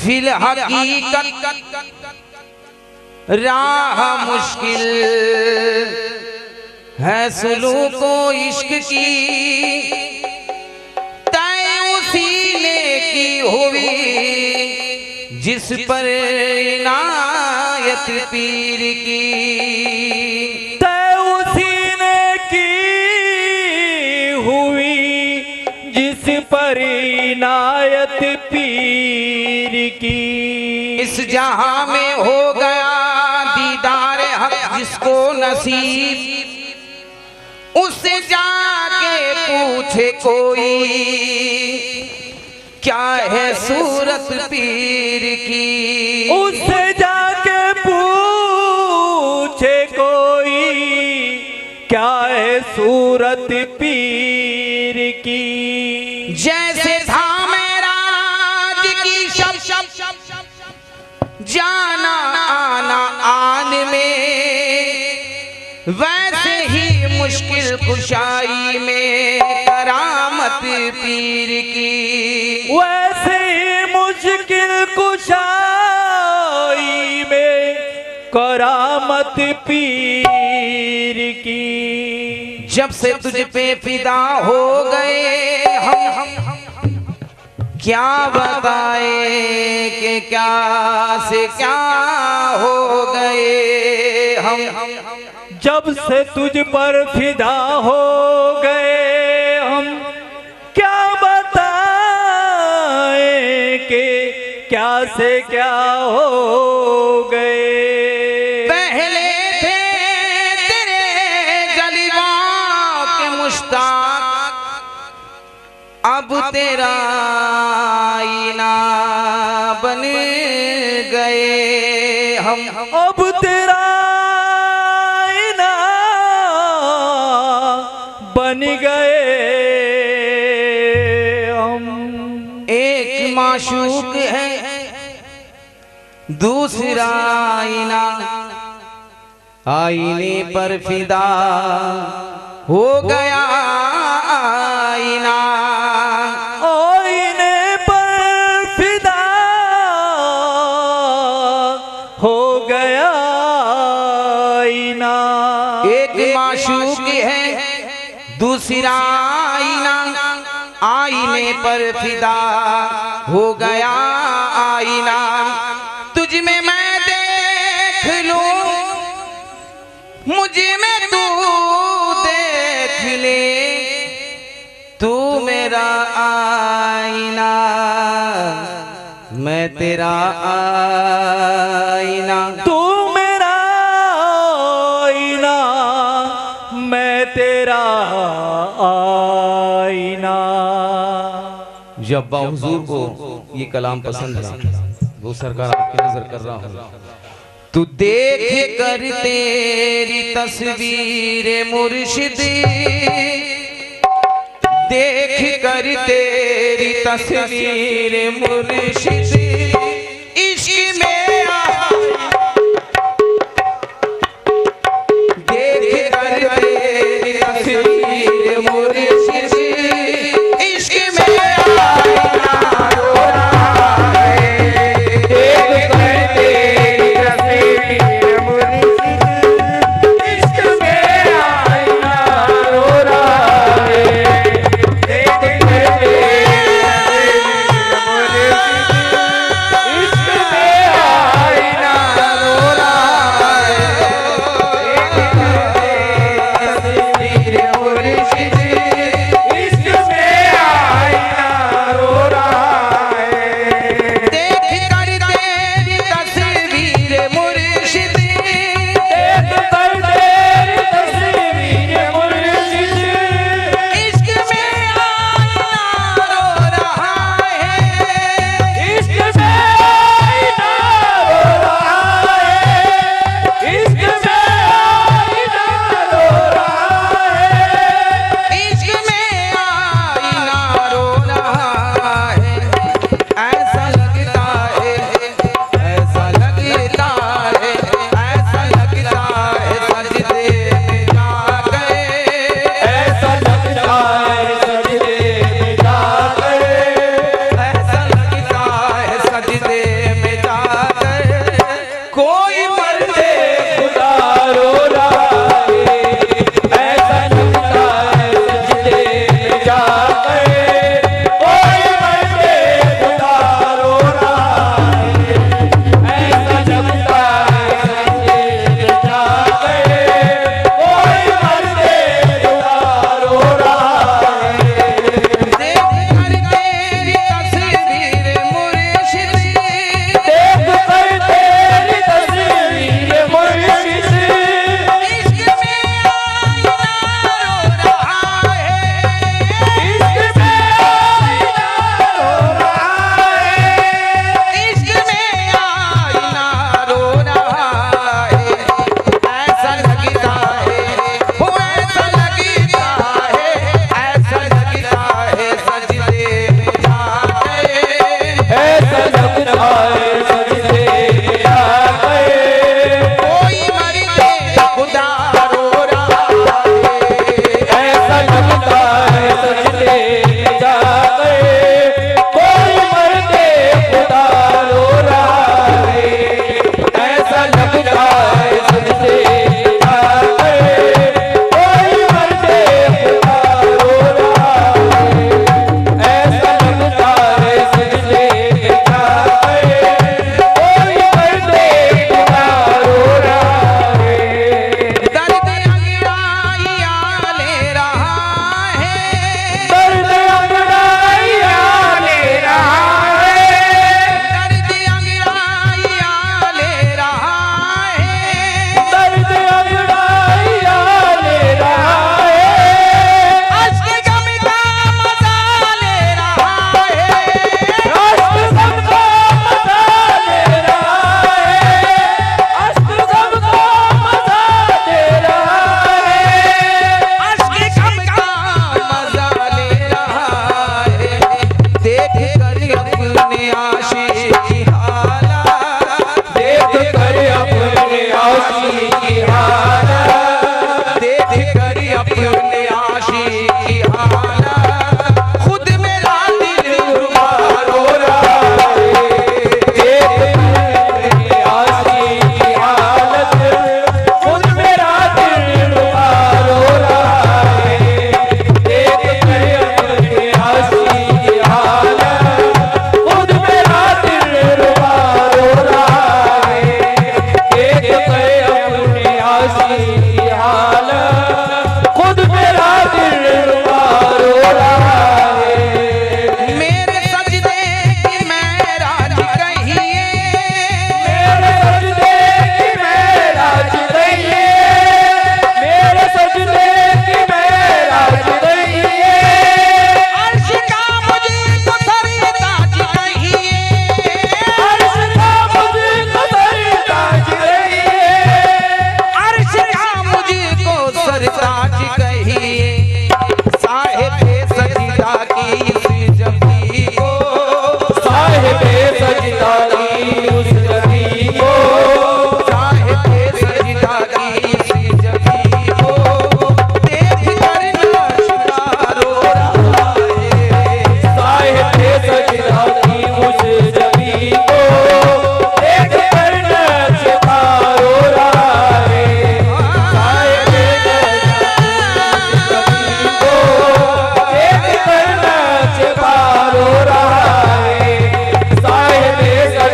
Fill हकीकत राह मुश्किल है सुलूको इश्क की, तय उसी ने की हुई जिस पर इनायत पीर की। तय उसी ने की हुई जिस पर इनायत पीर की। इस जहां में हो गया दीदार हक जिसको नसीब, उससे जाके पूछे कोई क्या है सूरत पीर की। उससे जाके पूछे कोई क्या है सूरत पीर की। जैसे था मेराज की शब जाना आना आन में, वैसे ही मुश्किल कुशाई में करामत पीर की। वैसे ही मुश्किल कुशाई में करामत पीर की। जब से तुझ पे फिदा हो गए हम क्या बताए कि क्या से क्या हो गए हम। जब से तुझ पर फिदा हो गए हम क्या बताएं कि क्या से क्या हो गए। पहले थे तेरे जलवों के मुश्ताक, अब तेरा आईना बन गए हम। अब तेरा आईना बन गए हम। एक माशूक है दूसरा आईना, आईने पर फिदा हो गया आईना। आईने पर फिदा हो गया आईना। एक माशूक है दूसरा आईना, आईने पर फिदा हो गया आईना। तुझ में मैं देख लूं, मुझ में तू देख ले, तू मेरा आईना मैं तेरा आईना। तू मेरा आईना मैं तेरा आईना। जब हुजूर को ये कलाम पसंद है, वो सरकार आपकी नजर कर रहा हूँ। तू देख कर तेरी तस्वीर मुर्शिद, देख कर तेरी तस्वीर मुर्शिद, इश्क में देख कर तेरी तस्वीर मुर्शिद, इश्क में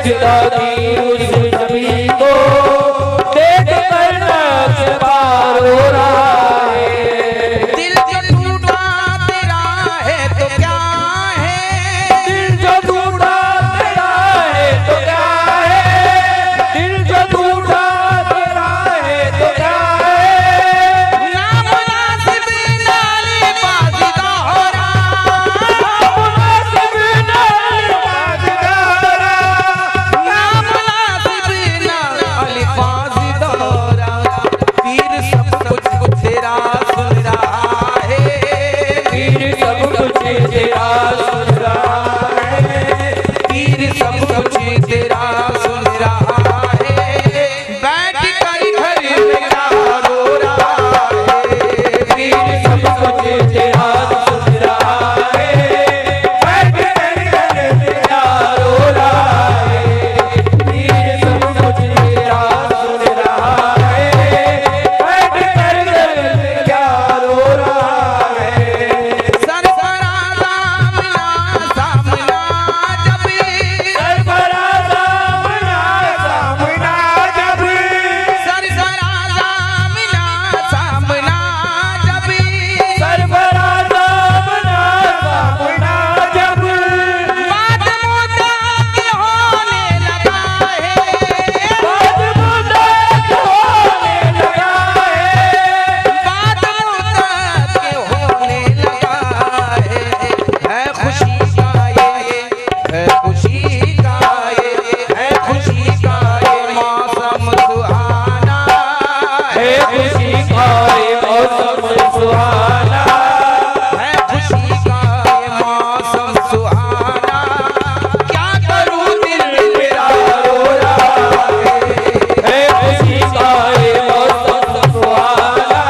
जुदा की उस छवि को देख कर नक्श पार हो रहा है। दिल जो टूटा तेरा है तो क्या है, दिल जो टूटा तेरा है तो क्या है, दिल जो टूटा तेरा है तो क्या है। नामुनासिब नाली बाजी दोहरा, नामुनासिब नाली बाजी दोहरा, नामुनासिब नाली बाजी दोहरा। पीर सब कुछ तेरा सुन रहा है, पीर सब कुछ तेरा सुन रहा है, पीर सब कुछ तेरा सुन रहा है। बैठ कर घर मेरा रो रहा है, पीर सब कुछ तेरा सुन रहा है, बैठ कर तेरा रो रहा है। पीर सब कुछ तेरा सुन रहा है, बैठ कर तेरा रो रहा है। सरफरा सामना सामना जब, सरफरा सामना सामना जब, सरफरा सामना सामना जब, सरफरा सामना सामना जब, बात मुद्दा के होने लगा है, बात मुद्दा के होने लगा है, बात मुद्दा के होने लगा है खुशी का ये, है खुशी का ये, है खुशी का ये मौसम सुहाना है खुशी का ये मौसम सुहाना, है खुशी का ये मौसम सुहाना। क्या करूं दिल मेरा रो रहा है खुशी का ये मौसम सुहाना,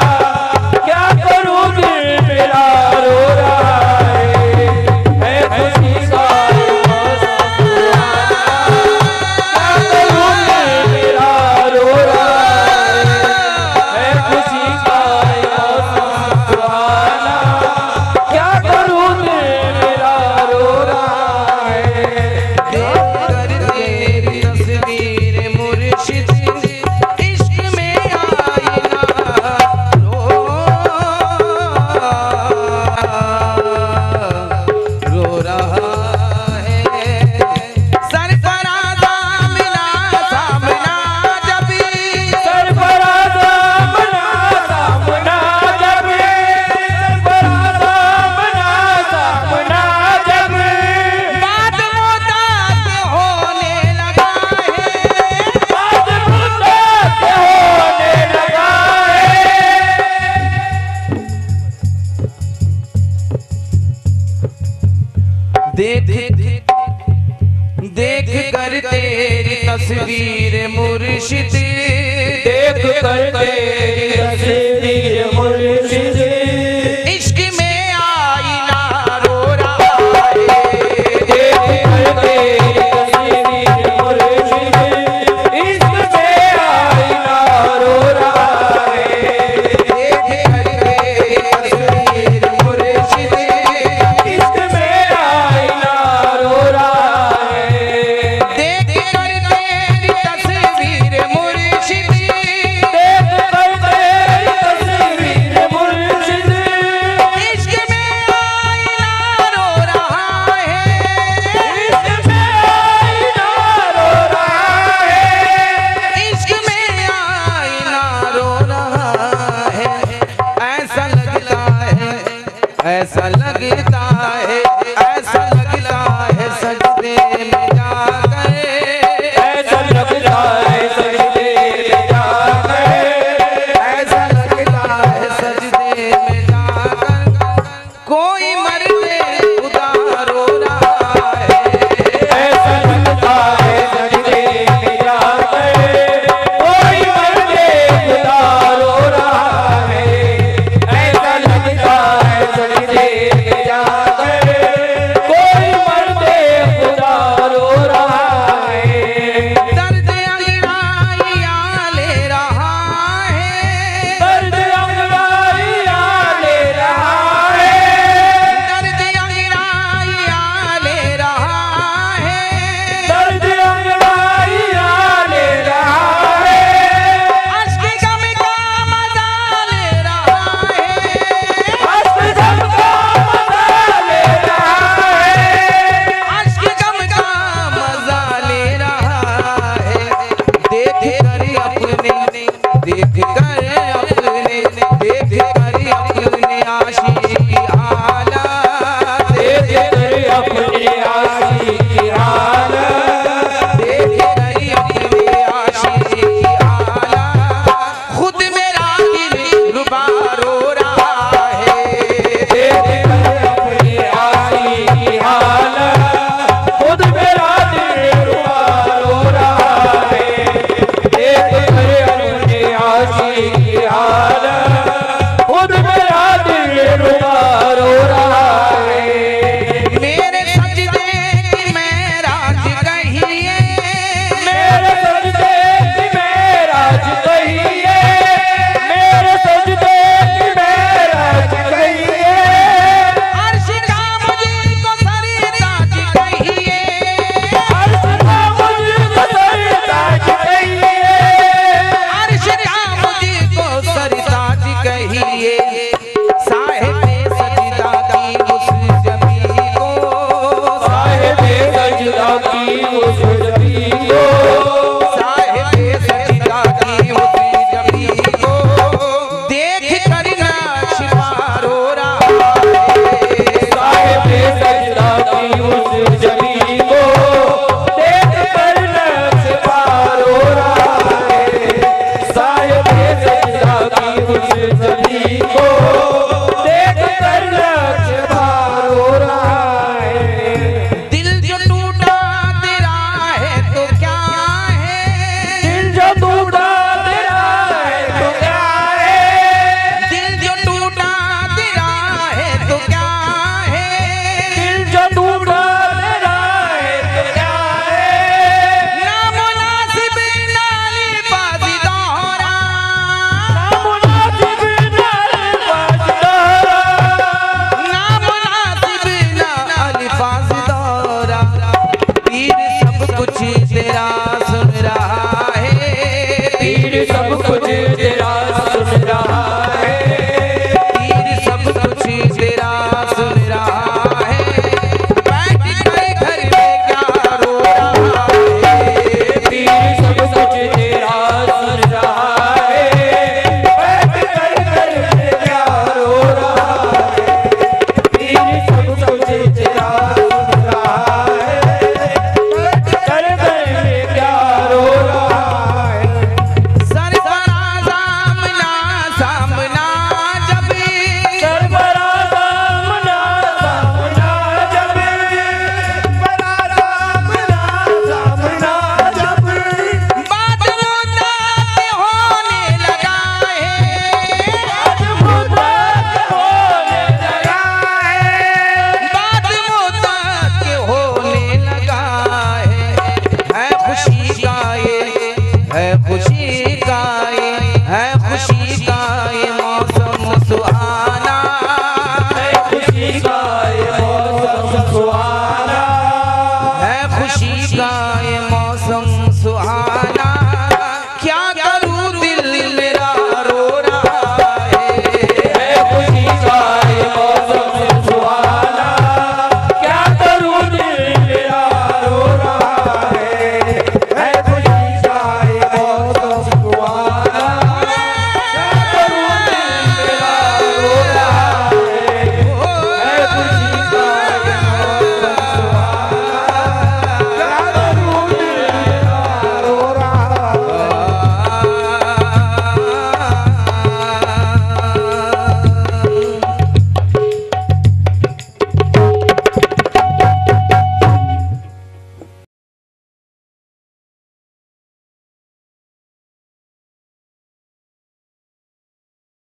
क्या करूं दिल मेरा रो रहा है खुशी का ये मौसम सुहाना, क्या करूं दिल मेरा रो रहा है खुशी का ये मौसम सुहाना, क्या करूं दिल मेरा रो रहा है। देख कर तेरी तस्वीर मुर्शिद इश्क में आई ना रो रहा है। सरफरा सामना सामना जब, सरफरा सामना सामना जब, सरफरा सामना सामना जब, बात मुद्दा के होने लगा है, बात मुद्दा के होने लगा है। देख देख कर तेरी तस्वीर मुर्शिद, देख कर तेरी